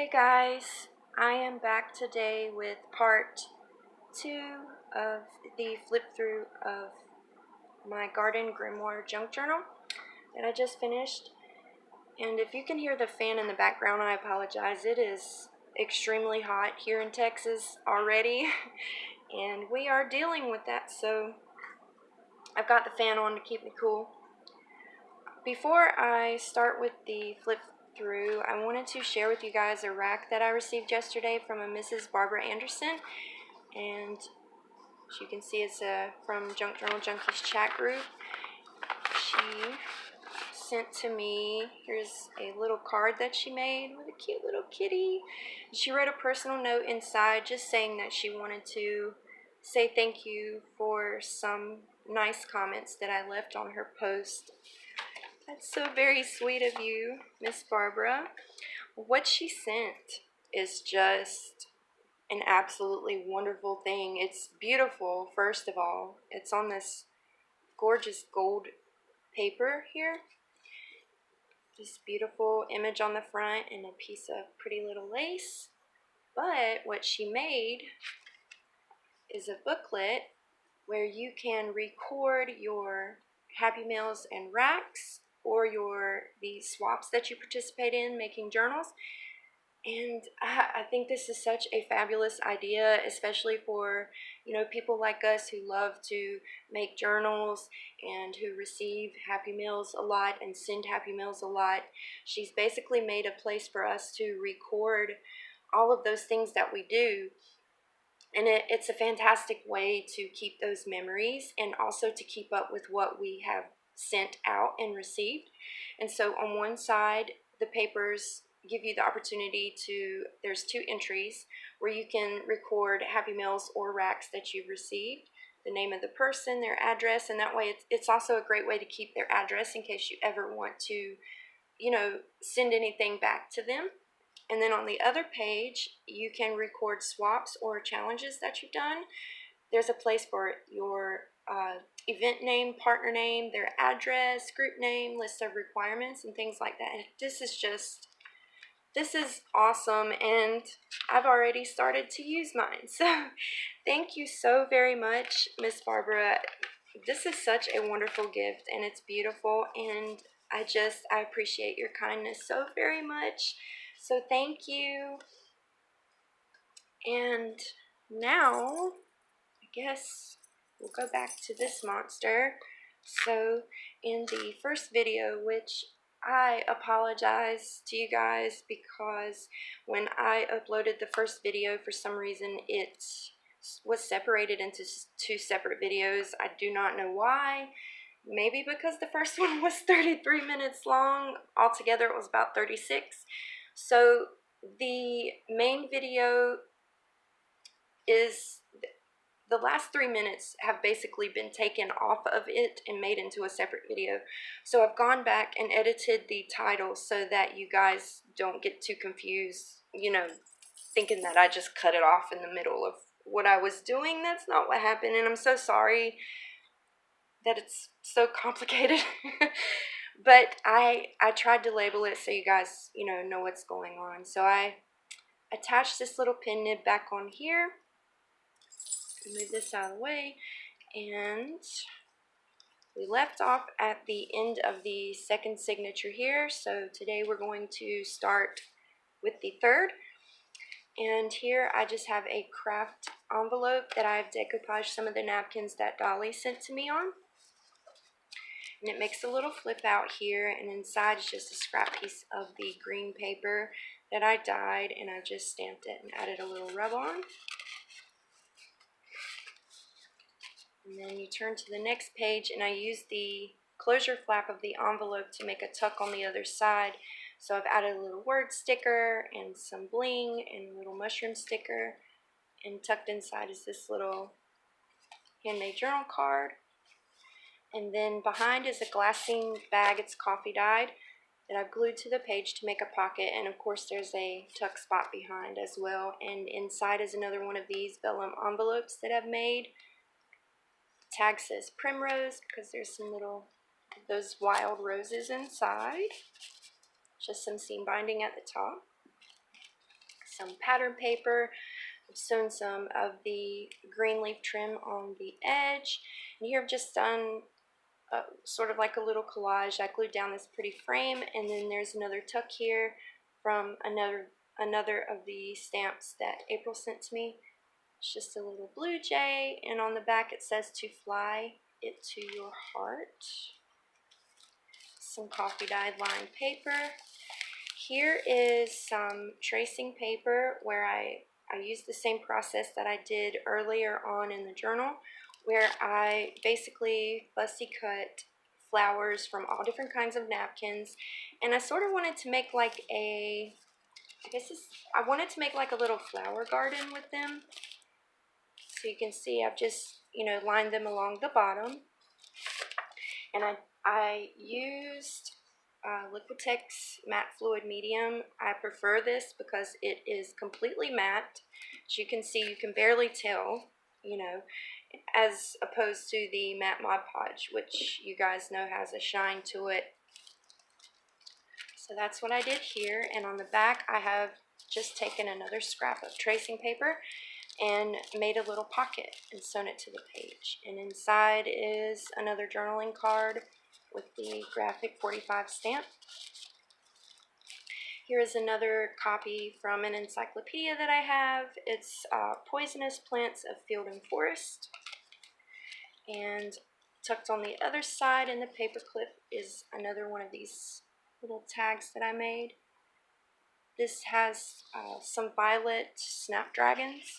Hey guys, I am back today with part 2 of the flip through of my Garden Grimoire junk journal that I just finished. And if you can hear the fan in the background, I apologize. It is extremely hot here in Texas already, and we are dealing with that, so I've got the fan on to keep me cool. Before I start with the flip through, I wanted to share with you guys a rack that I received yesterday from a Mrs. Barbara Anderson, and as you can see, it's from Junk Journal Junkies chat group. She sent to me, here's a little card that she made with a cute little kitty. She wrote a personal note inside just saying that she wanted to say thank you for some nice comments that I left on her post. That's so very sweet of you, Miss Barbara. What she sent is just an absolutely wonderful thing. It's beautiful, first of all. It's on this gorgeous gold paper here. This beautiful image on the front and a piece of pretty little lace. But what she made is a booklet where you can record your Happy Meals and racks or the swaps that you participate in making journals. And I think this is such a fabulous idea, especially for, people like us who love to make journals and who receive Happy Meals a lot and send Happy Meals a lot. She's basically made a place for us to record all of those things that we do. And it's a fantastic way to keep those memories and also to keep up with what we have sent out and received. And so on one side, the papers give you the opportunity there's 2 entries where you can record Happy Meals or racks that you've received, the name of the person, their address, and that way it's also a great way to keep their address in case you ever want to, send anything back to them. And then on the other page, you can record swaps or challenges that you've done. There's a place for your event name, partner name, their address, group name, list of requirements, and things like that. And this is awesome, and I've already started to use mine. So thank you so very much, Miss Barbara. This is such a wonderful gift, and it's beautiful, and I appreciate your kindness so very much. So thank you. And now, I guess we'll go back to this monster. So in the first video, which I apologize to you guys because when I uploaded the first video, for some reason it was separated into 2 separate videos. I do not know why. Maybe because the first one was 33 minutes long. Altogether it was about 36. So the main video is, the last 3 minutes have basically been taken off of it and made into a separate video. So I've gone back and edited the title so that you guys don't get too confused, thinking that I just cut it off in the middle of what I was doing. That's not what happened, and I'm so sorry that it's so complicated. But I tried to label it so you guys, know what's going on. So I attached this little pin nib back on here. Move this out of the way, and we left off at the end of the second signature here. So today we're going to start with the third. And here I just have a craft envelope that I've decoupaged some of the napkins that Dolly sent to me on. And it makes a little flip out here, and inside is just a scrap piece of the green paper that I dyed, and I've just stamped it and added a little rub on. And then you turn to the next page, and I use the closure flap of the envelope to make a tuck on the other side. So I've added a little word sticker and some bling and a little mushroom sticker, and tucked inside is this little handmade journal card. And then behind is a glassine bag, it's coffee dyed, that I've glued to the page to make a pocket. And of course there's a tuck spot behind as well. And inside is another one of these vellum envelopes that I've made. The tag says Primrose because there's some little, those wild roses inside. Just some seam binding at the top. some pattern paper. I've sewn some of the green leaf trim on the edge. And here I've just done sort of like a little collage. I glued down this pretty frame, and then there's another tuck here from another of the stamps that April sent to me. It's just a little blue jay, and on the back it says to fly it to your heart. Some coffee dyed lined paper. Here is some tracing paper where I used the same process that I did earlier on in the journal, where I basically fussy cut flowers from all different kinds of napkins, and I sort of wanted to make like a, I wanted to make like a little flower garden with them. So you can see I've just, lined them along the bottom, and I used Liquitex matte fluid medium. I prefer this because it is completely matte. As you can see, you can barely tell, as opposed to the matte Mod Podge, which you guys know has a shine to it. So that's what I did here, and on the back I have just taken another scrap of tracing paper and made a little pocket and sewn it to the page. And inside is another journaling card with the graphic 45 stamp. Here is another copy from an encyclopedia that I have. It's Poisonous Plants of Field and Forest. And tucked on the other side in the paper clip is another one of these little tags that I made. This has some violet snapdragons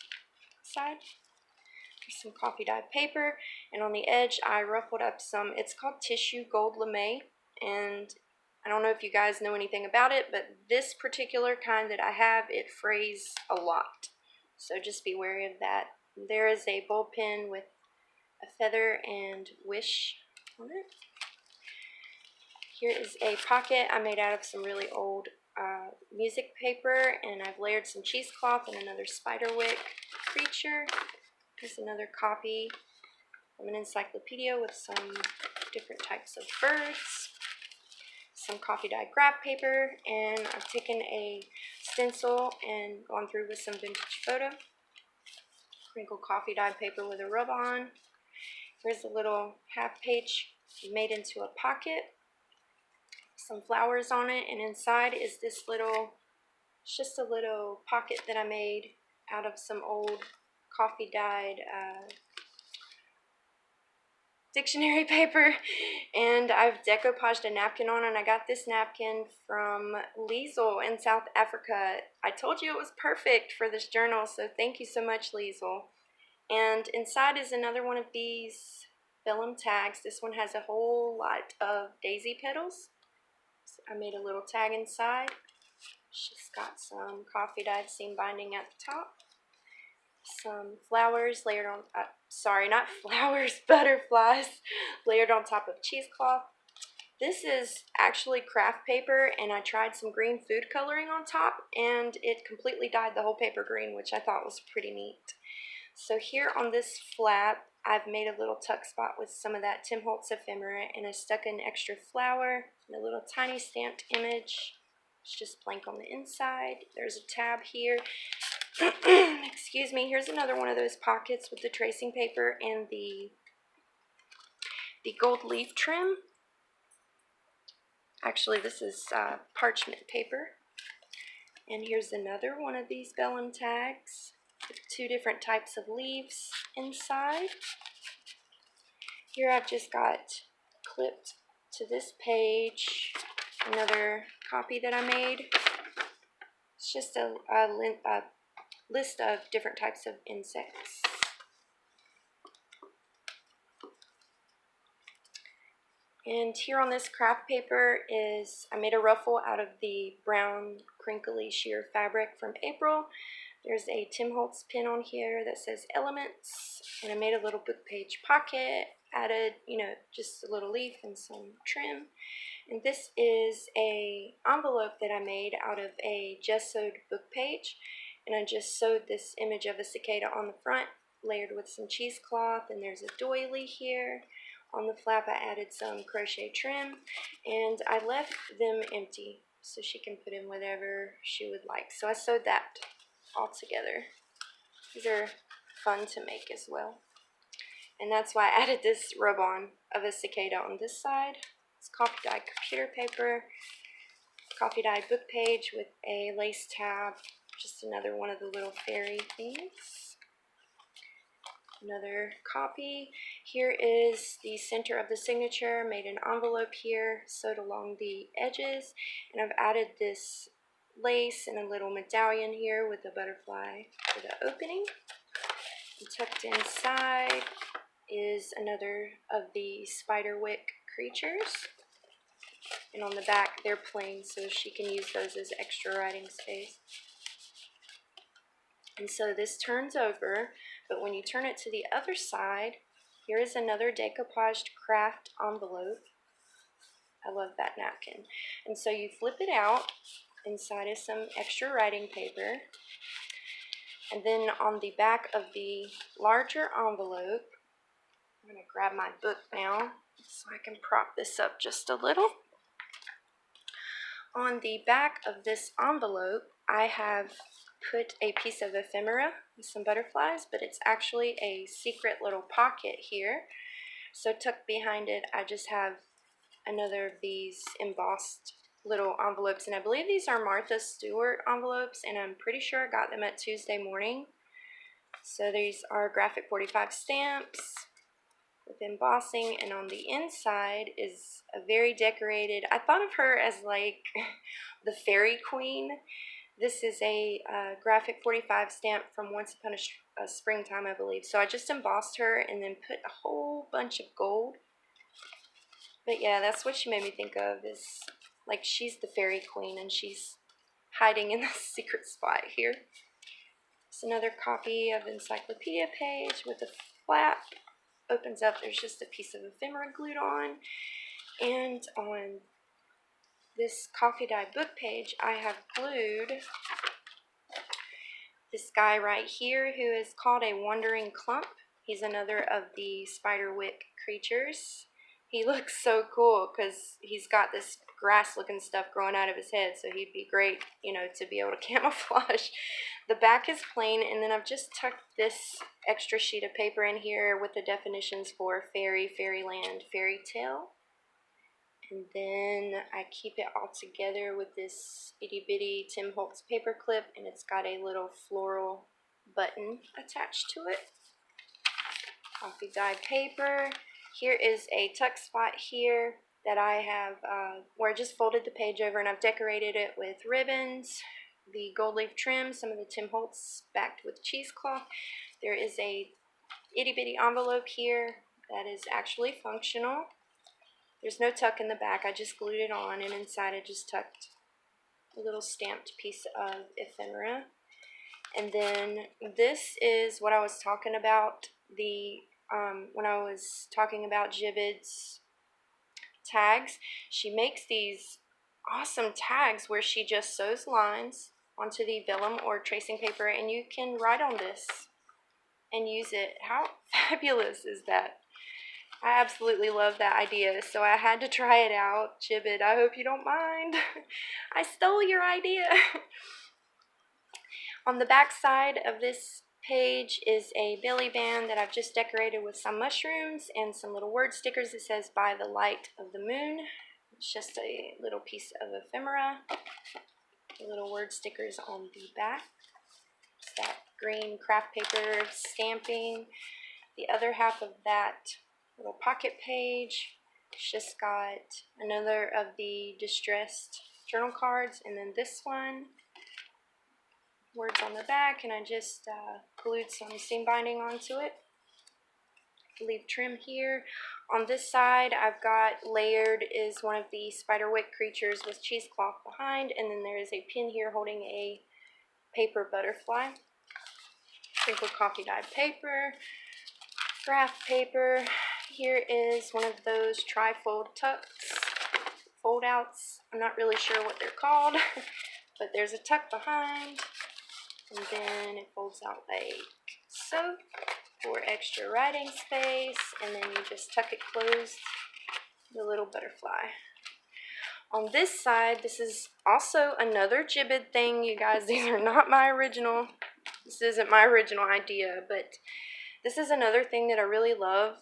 side. There's some coffee dyed paper, and on the edge I ruffled up some, it's called tissue gold lame, and I don't know if you guys know anything about it, but this particular kind that I have, it frays a lot, so just be wary of that. There is a ball pen with a feather and wish on it. Here is a pocket I made out of some really old music paper, and I've layered some cheesecloth and another spiderwick creature. Here's another copy from an encyclopedia with some different types of birds. Some coffee dyed graph paper, and I've taken a stencil and gone through with some vintage photo. Crinkled coffee dyed paper with a rub on. Here's a little half page made into a pocket. Some flowers on it, and inside is this little, it's just a little pocket that I made out of some old coffee dyed dictionary paper, and I've decoupaged a napkin on, and I got this napkin from Liesel in South Africa. I told you it was perfect for this journal, so thank you so much, Liesel. And inside is another one of these vellum tags. This one has a whole lot of daisy petals. So I made a little tag inside. She's got some coffee dyed seam binding at the top. Some flowers layered on, sorry, not flowers, butterflies layered on top of cheesecloth. This is actually craft paper, and I tried some green food coloring on top, and it completely dyed the whole paper green, which I thought was pretty neat. So here on this flap, I've made a little tuck spot with some of that Tim Holtz ephemera, and I stuck an extra flower and a little tiny stamped image. It's just blank on the inside. There's a tab here. Excuse me. Here's another one of those pockets with the tracing paper and the gold leaf trim. Actually, this is parchment paper. And here's another one of these vellum tags with two different types of leaves inside. Here I've just got clipped to this page another copy that I made. It's just a list of different types of insects. And here on this craft paper is, I made a ruffle out of the brown crinkly sheer fabric from April. There's a Tim Holtz pin on here that says Elements, and I made a little book page pocket, added, just a little leaf and some trim. And this is a envelope that I made out of a just sewed book page, and I just sewed this image of a cicada on the front, layered with some cheesecloth, and there's a doily here. On the flap I added some crochet trim, and I left them empty so she can put in whatever she would like. So I sewed that all together. These are fun to make as well. And that's why I added this rub-on of a cicada on this side. It's coffee dyed computer paper, coffee dyed book page with a lace tab, just another one of the little fairy things. Another copy. Here is the center of the signature, made an envelope here, sewed along the edges, and I've added this lace and a little medallion here with a butterfly for the opening. And tucked inside is another of the spiderwick creatures, and on the back they're plain, so she can use those as extra writing space. And so this turns over, but when you turn it to the other side, here is another decoupaged craft envelope. I love that napkin. And so you flip it out. Inside is some extra writing paper. And then on the back of the larger envelope, I'm going to grab my book now so I can prop this up just a little. On the back of this envelope, I have put a piece of ephemera with some butterflies, but it's actually a secret little pocket here. So tucked behind it, I just have another of these embossed little envelopes, and I believe these are Martha Stewart envelopes, and I'm pretty sure I got them at Tuesday Morning. So these are graphic 45 stamps with embossing, and on the inside is a very decorated, I thought of her as like the fairy queen. This is a graphic 45 stamp from Once Upon a Springtime, I believe. So I just embossed her and then put a whole bunch of gold. But yeah, that's what she made me think of, is like she's the fairy queen and she's hiding in the secret spot here. It's another copy of the encyclopedia page with a flap. Opens up, there's just a piece of ephemera glued on. And on this coffee dye book page, I have glued this guy right here who is called a wandering clump. He's another of the spiderwick creatures. He looks so cool because he's got this grass looking stuff growing out of his head, so he'd be great, you know, to be able to camouflage. The back is plain, and then I've just tucked this extra sheet of paper in here with the definitions for fairy, fairyland, fairy tale. And then I keep it all together with this itty bitty Tim Holtz paper clip, and it's got a little floral button attached to it. Coffee dye paper. Here is a tuck spot here that I have, where I just folded the page over and I've decorated it with ribbons, the gold leaf trim, some of the Tim Holtz backed with cheesecloth. There is a itty bitty envelope here that is actually functional. There's no tuck in the back, I just glued it on, and inside I just tucked a little stamped piece of ephemera. And then this is what I was talking about, when I was talking about Gibbet's tags. She makes these awesome tags where she just sews lines onto the vellum or tracing paper, and you can write on this and use it. How fabulous is that? I absolutely love that idea, so I had to try it out. Gibbet, I hope you don't mind. I stole your idea. On the back side of this page is a belly band that I've just decorated with some mushrooms and some little word stickers that says "By the Light of the Moon." It's just a little piece of ephemera. The little word stickers on the back. It's that green craft paper stamping. The other half of that little pocket page, it's just got another of the distressed journal cards, and then this one, words on the back, and I just glued some seam binding onto it. Leaf trim here. On this side, I've got layered is one of the spiderwick creatures with cheesecloth behind, and then there is a pin here holding a paper butterfly. Sprinkled coffee dyed paper, graph paper. Here is one of those tri-fold tucks, fold outs. I'm not really sure what they're called, but there's a tuck behind, and then it folds out like so for extra writing space, and then you just tuck it closed, the little butterfly. On this side, this is also another gibbet thing, you guys. These are not my original. This isn't my original idea, but this is another thing that I really love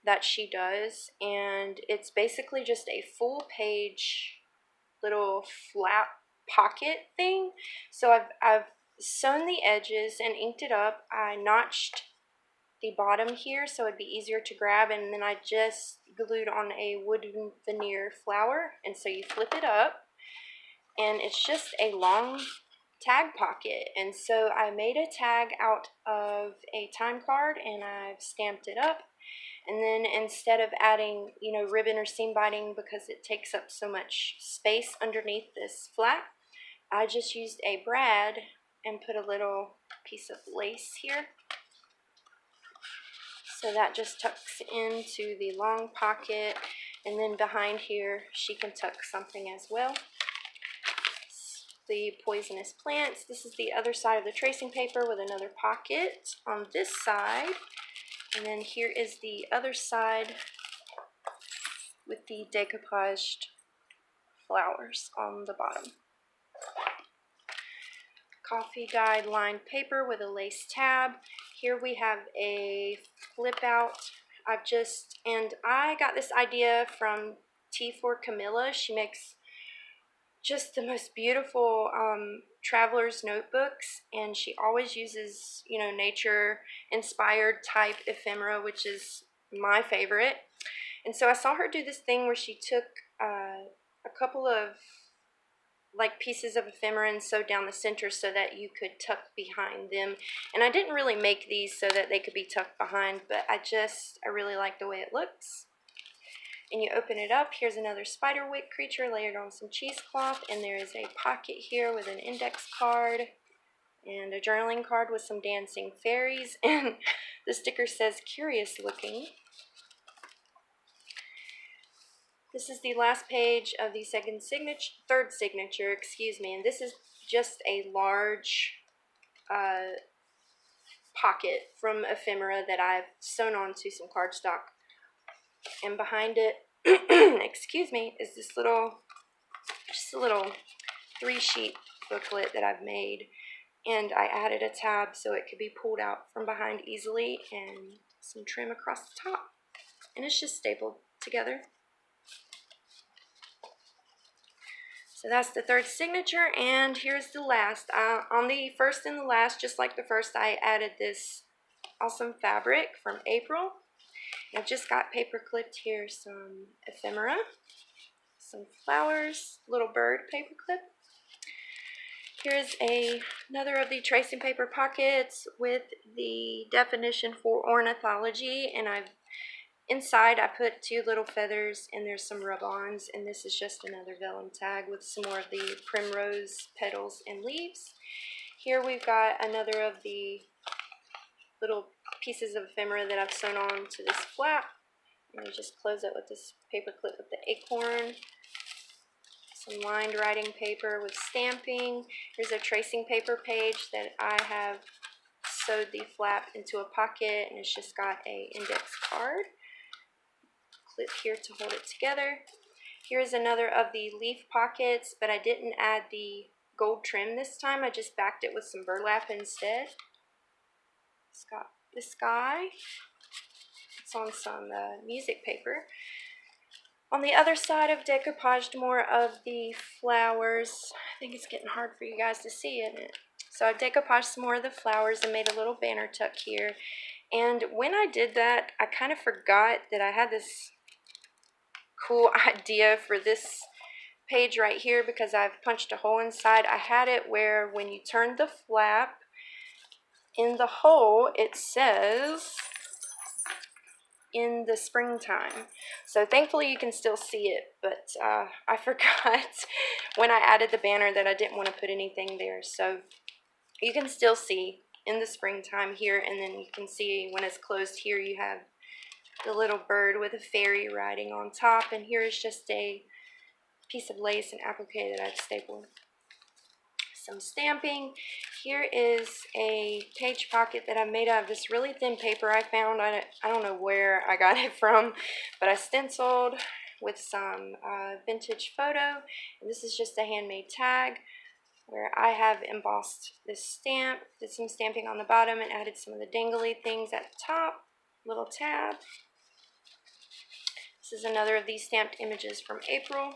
that she does, and it's basically just a full page little flap pocket thing. So I've sewn the edges and inked it up. I notched the bottom here so it'd be easier to grab, and then I just glued on a wooden veneer flower, and so you flip it up and it's just a long tag pocket. And so I made a tag out of a time card and I've stamped it up, and then instead of adding, you know, ribbon or seam binding because it takes up so much space underneath this flap, I just used a brad and put a little piece of lace here. So that just tucks into the long pocket, and then behind here she can tuck something as well. The poisonous plants. This is the other side of the tracing paper with another pocket on this side. And then here is the other side with the decoupaged flowers on the bottom. Coffee dyed lined paper with a lace tab. Here we have a flip out. I got this idea from T4 Camilla. She makes just the most beautiful traveler's notebooks, and she always uses, you know, nature inspired type ephemera, which is my favorite. And so I saw her do this thing where she took a couple of like pieces of ephemera and sewed down the center so that you could tuck behind them. And I didn't really make these so that they could be tucked behind, but I really like the way it looks. And you open it up, here's another spiderwick creature layered on some cheesecloth, and there is a pocket here with an index card and a journaling card with some dancing fairies, and the sticker says curious looking. This is the last page of the third signature, and this is just a large pocket from ephemera that I've sewn onto some cardstock. And behind it, excuse me, is this just a little 3-sheet booklet that I've made. And I added a tab so it could be pulled out from behind easily, and some trim across the top. And it's just stapled together. So that's the third signature, and here's the last. On the first and the last, just like the first, I added this awesome fabric from April. I've just got paper clipped here some ephemera, some flowers, little bird paper clip. Here's another of the tracing paper pockets with the definition for ornithology, and inside I put 2 little feathers, and there's some rub-ons, and this is just another vellum tag with some more of the primrose petals and leaves. Here we've got another of the little pieces of ephemera that I've sewn on to this flap, and you just close it with this paper clip with the acorn. Some lined writing paper with stamping. Here's a tracing paper page that I have sewed the flap into a pocket, and it's just got a index card. Clip here to hold it together. Here's another of the leaf pockets, but I didn't add the gold trim this time. I just backed it with some burlap instead. It's got the sky. It's on some music paper. On the other side, I've decoupaged more of the flowers. I think it's getting hard for you guys to see, isn't it? So I've decoupaged some more of the flowers and made a little banner tuck here. And when I did that, I kind of forgot that I had this cool idea for this page right here, because I've punched a hole inside. I had it where when you turn the flap, in the hole it says in the springtime. So thankfully you can still see it, but I forgot when I added the banner that I didn't want to put anything there. So you can still see in the springtime here, and then you can see when it's closed here you have the little bird with a fairy riding on top, and here is just a piece of lace and applique that I've stapled. Some stamping. Here is a page pocket that I made out of this really thin paper I found. I don't know where I got it from, but I stenciled with some vintage photo. And this is just a handmade tag where I have embossed this stamp, did some stamping on the bottom, and added some of the dangly things at the top. Little tab. This is another of these stamped images from April.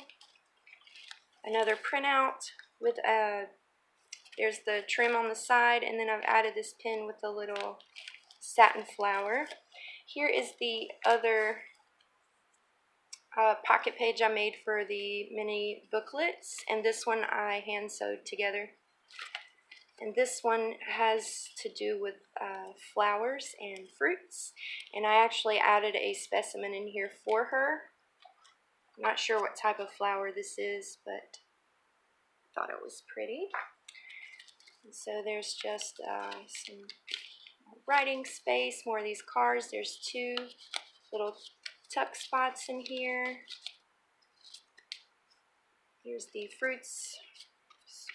Another printout with there's the trim on the side, and then I've added this pin with a little satin flower. Here is the other pocket page I made for the mini booklets, and this one I hand sewed together. And this one has to do with flowers and fruits, and I actually added a specimen in here for her. I'm not sure what type of flower this is, but I thought it was pretty. And so there's just some writing space, more of these cards. There's two little tuck spots in here. Here's the fruits,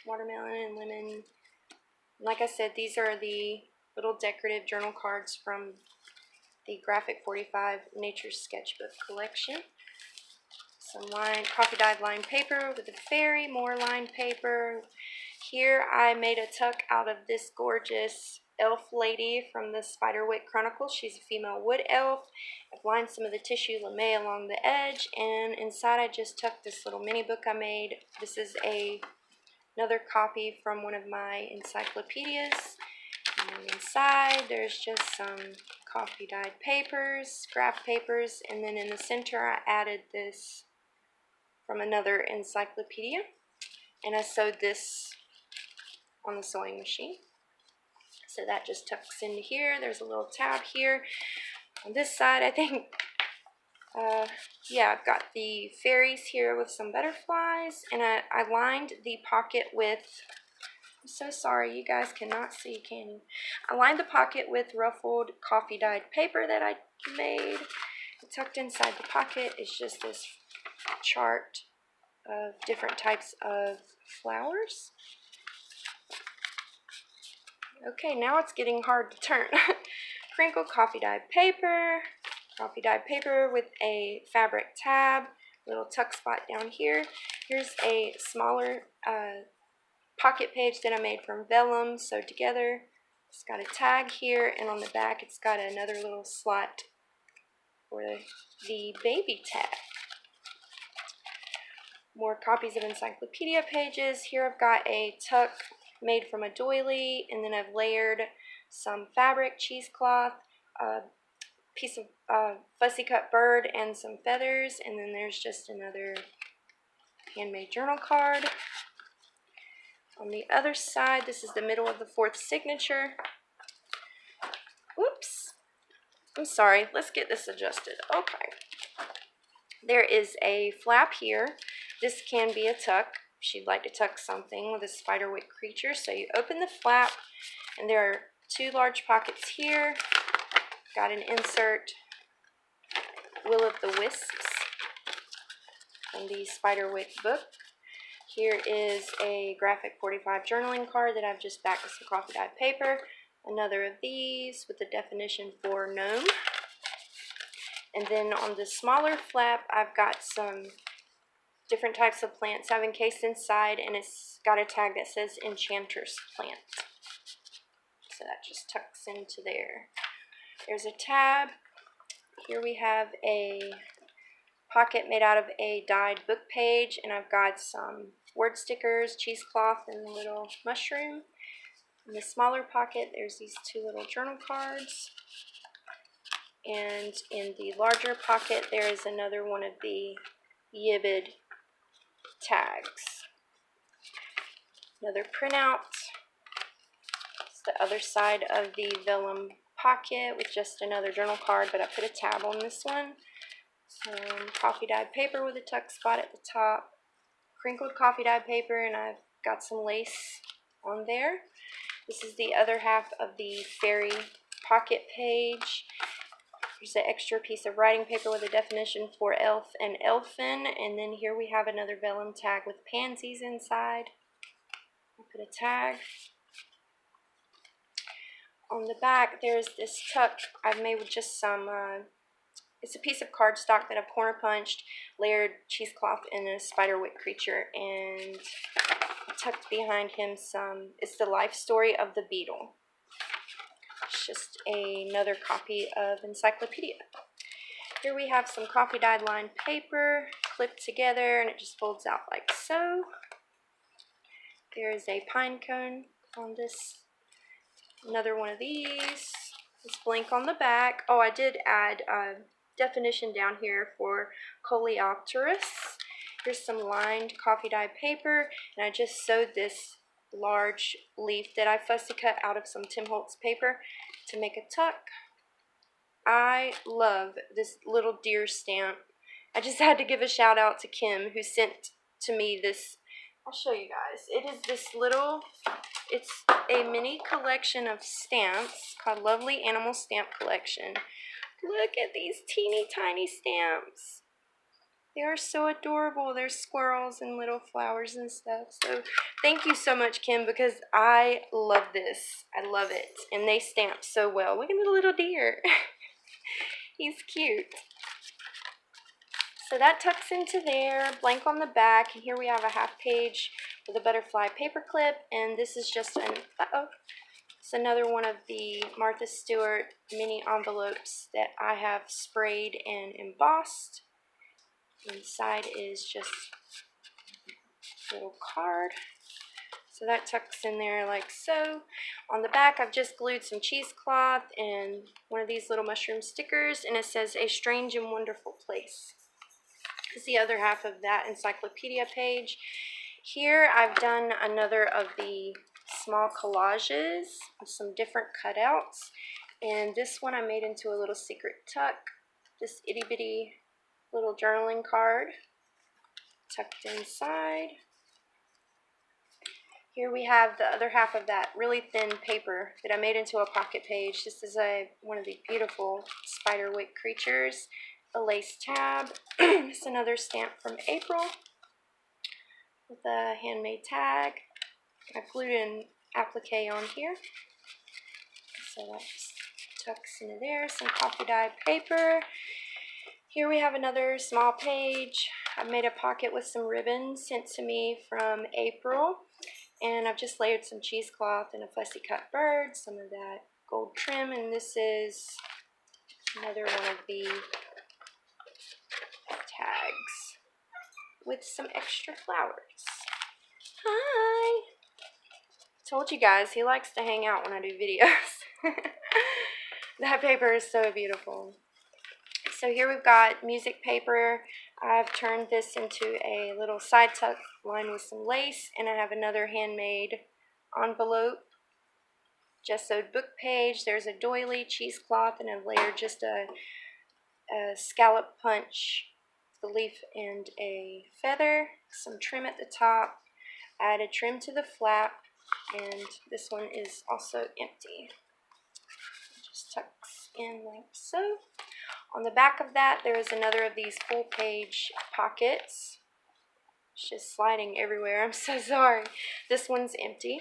watermelon and lemon. Like I said, these are the little decorative journal cards from the Graphic 45 Nature Sketchbook collection. Some coffee dyed lined paper with a fairy, more lined paper. Here I made a tuck out of this gorgeous elf lady from the Spiderwick Chronicles. She's a female wood elf. I've lined some of the tissue lame along the edge, and inside I just tucked this little mini book I made. This is another copy from one of my encyclopedias. And inside there's just some coffee dyed papers, graph papers, and then in the center I added this from another encyclopedia, and I sewed this on the sewing machine. So that just tucks into here. There's a little tab here. On this side, I think, yeah, I've got the fairies here with some butterflies, and I lined the pocket with, I'm so sorry, you guys cannot see, can you? I lined the pocket with ruffled coffee dyed paper that I made. Tucked inside the pocket is just this chart of different types of flowers. Okay, now it's getting hard to turn. Crinkled coffee dyed paper with a fabric tab, little tuck spot down here. Here's a smaller pocket page that I made from vellum sewed together. It's got a tag here, and on the back it's got another little slot for the baby tag. More copies of encyclopedia pages. Here I've got a tuck made from a doily, and then I've layered some fabric, cheesecloth, a piece of fussy cut bird, and some feathers, and then there's just another handmade journal card. On the other side, this is the middle of the fourth signature. Whoops. I'm sorry. Let's get this adjusted. Okay. There is a flap here. This can be a tuck. If you'd like to tuck something with a spiderwick creature. So you open the flap, and there are two large pockets here. Got an insert Will of the Wisps from the Spiderwick book. Here is a Graphic 45 journaling card that I've just backed with some coffee dyed paper. Another of these with the definition for gnome. And then on the smaller flap, I've got some different types of plants I've encased inside, and it's got a tag that says Enchanter's Plant. So that just tucks into there. There's a tab. Here we have a pocket made out of a dyed book page, and I've got some word stickers, cheesecloth, and a little mushroom. In the smaller pocket, there's these two little journal cards. And in the larger pocket, there is another one of the Yibbid tags. Another printout. It's the other side of the vellum pocket with just another journal card, but I put a tab on this one. Some coffee dyed paper with a tuck spot at the top. Crinkled coffee dyed paper, and I've got some lace on there. This is the other half of the fairy pocket page. There's an extra piece of writing paper with a definition for elf and elfin, and then here we have another vellum tag with pansies inside. I'll put a tag. On the back, there's this tuck I've made with just some it's a piece of cardstock that I've corner punched, layered cheesecloth in a spiderwick creature, and tucked behind him it's the life story of the beetle. It's just another copy of Encyclopedia. Here we have some coffee dyed lined paper clipped together, and it just folds out like so. There is a pine cone on this, another one of these. This blank on the back. Oh, I did add a definition down here for coleopterus. Here's some lined coffee dyed paper, and I just sewed this large leaf that I fussy cut out of some Tim Holtz paper to make a tuck. I love this little deer stamp. I just had to give a shout out to Kim, who sent to me this. I'll show you guys. It is this little, it's a mini collection of stamps called Lovely Animal Stamp Collection. Look at these teeny tiny stamps. They are so adorable. There's squirrels and little flowers and stuff. So thank you so much, Kim, because I love this. I love it. And they stamp so well. Look at the little deer. He's cute. So that tucks into there, blank on the back, and here we have a half page with a butterfly paper clip, and this is just it's another one of the Martha Stewart mini envelopes that I have sprayed and embossed. Inside is just a little card. So that tucks in there like so. On the back, I've just glued some cheesecloth and one of these little mushroom stickers, and it says, "A strange and wonderful place." This is the other half of that encyclopedia page. Here, I've done another of the small collages of some different cutouts, and this one I made into a little secret tuck. This itty bitty little journaling card tucked inside. Here we have the other half of that really thin paper that I made into a pocket page. This is one of the beautiful spiderwick creatures, a lace tab. It's another stamp from April with a handmade tag. I glued an applique on here, so that just tucks into there. Some coffee dyed paper. Here we have another small page. I've made a pocket with some ribbon sent to me from April, and I've just layered some cheesecloth and a fussy cut bird, some of that gold trim, and this is another one of the tags with some extra flowers. Hi! Told you guys, he likes to hang out when I do videos. That paper is so beautiful. So here we've got music paper. I've turned this into a little side tuck lined with some lace, and I have another handmade envelope, gessoed book page. There's a doily, cheesecloth, and I've layered just a scallop punch, the leaf and a feather, some trim at the top, added trim to the flap, and this one is also empty. It just tucks in like so. On the back of that, there is another of these full page pockets. It's just sliding everywhere. I'm so sorry. This one's empty.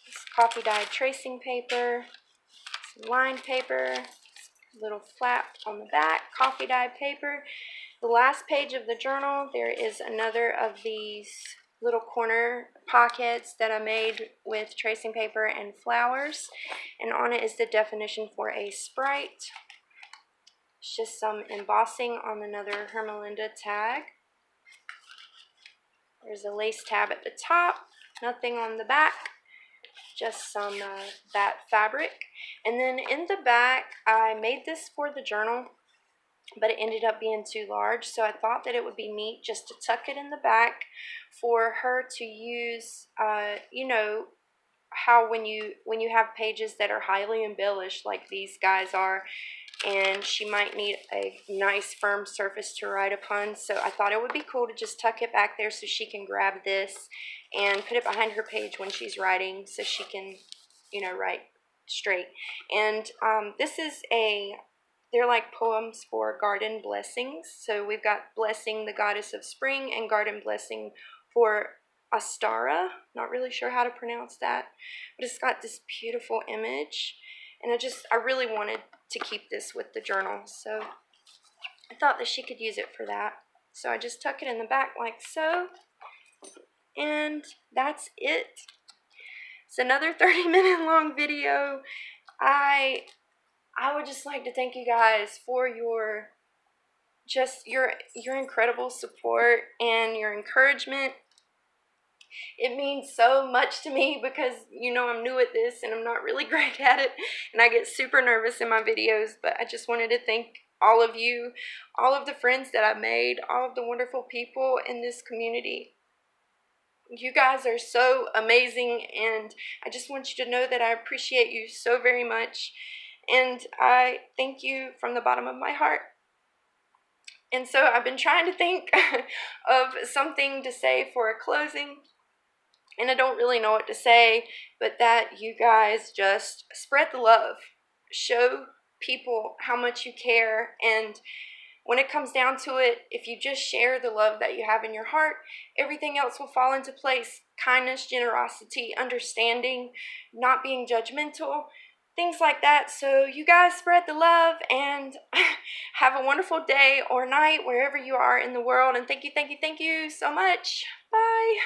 It's coffee dyed tracing paper, some lined paper, little flap on the back, coffee dyed paper. The last page of the journal, there is another of these little corner pockets that I made with tracing paper and flowers, and on it is the definition for a sprite. It's just some embossing on another Hermelinda tag. There's a lace tab at the top, nothing on the back, just some that fabric. And then in the back, I made this for the journal, but it ended up being too large, so I thought that it would be neat just to tuck it in the back for her to use, you know, how when you have pages that are highly embellished like these guys are, and she might need a nice firm surface to write upon. So I thought it would be cool to just tuck it back there so she can grab this and put it behind her page when she's writing, so she can, you know, write straight. And this is they're like poems for garden blessings. So we've got Blessing the Goddess of Spring and Garden Blessing for Astara. Not really sure how to pronounce that, but it's got this beautiful image, and I really wanted to keep this with the journal. So I thought that she could use it for that. So I just tuck it in the back like so, and that's it. It's another 30-minute long video. I would just like to thank you guys for your incredible support and your encouragement. It means so much to me because, you know, I'm new at this and I'm not really great at it, and I get super nervous in my videos, but I just wanted to thank all of you, all of the friends that I've made, all of the wonderful people in this community. You guys are so amazing, and I just want you to know that I appreciate you so very much, and I thank you from the bottom of my heart. And so I've been trying to think of something to say for a closing, and I don't really know what to say, but that you guys just spread the love. Show people how much you care, and when it comes down to it, if you just share the love that you have in your heart, everything else will fall into place. Kindness, generosity, understanding, not being judgmental, things like that. So you guys spread the love, and have a wonderful day or night wherever you are in the world. And thank you so much. Bye.